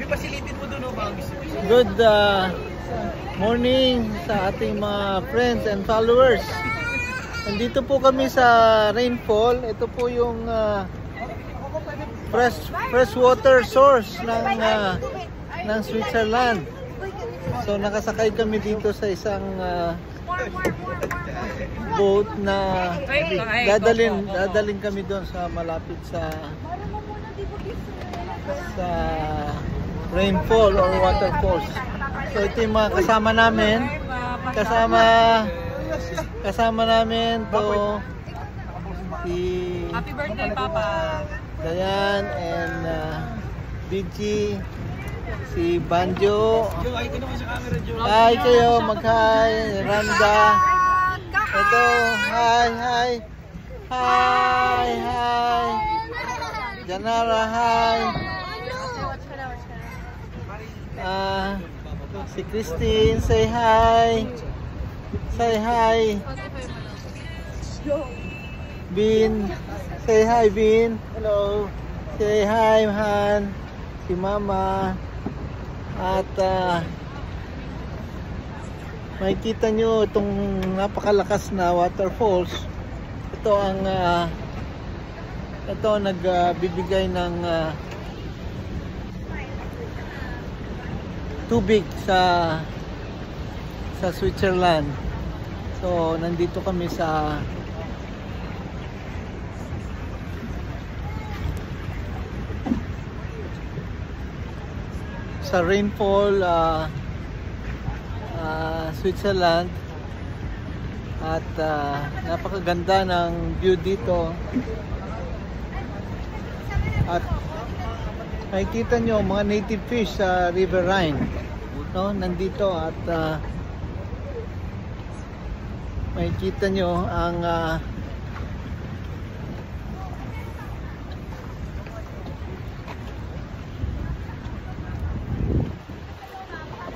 ipasilitin mo doon, mga gusto. Good morning sa ating mga friends and followers. Nandito po kami sa rainfall. Ito po yung fresh water source ng Switzerland. So nakasakay kami dito sa isang boat na dadalhin kami doon sa malapit sa rainfall or waterfalls. So ito yung mga kasama namin. Kasama namin to si Happy birthday, Papa! Dayan and BG, si Banjo. Hi kayo, mag-hi. Randa. Ito, hi. Janara, hi. Si Christine, say hi. Bin, say hi Bin. Hello. Say hi Han. Si Mama. At makikita nyo itong napakalakas na waterfalls. Ito ang nagbibigay ng tubig sa Switzerland. So nandito kami sa rainfall Switzerland at napakaganda ng view dito at makikita nyo mga native fish sa River Rhine, no? Nandito at makikita nyo ang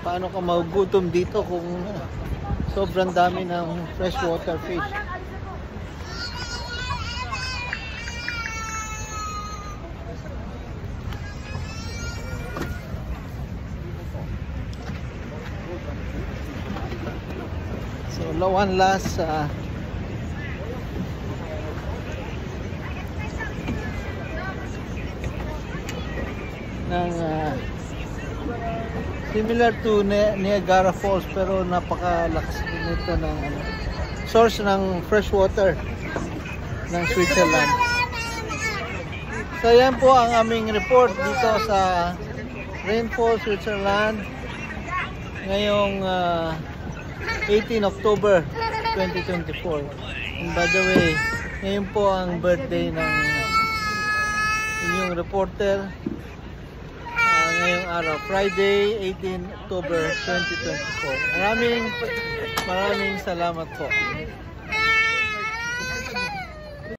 paano ka magugutom dito kung sobrang dami ng freshwater fish. So one last similar to Niagara Falls pero napakalakas nito ng source ng fresh water ng Switzerland. So yan po ang aming report dito sa Rainfall, Switzerland ngayong 18 October 2024. And by the way, ngayon po ang birthday ng inyong reporter. Ngayong araw, Friday, 18 October 2024. Maraming salamat po.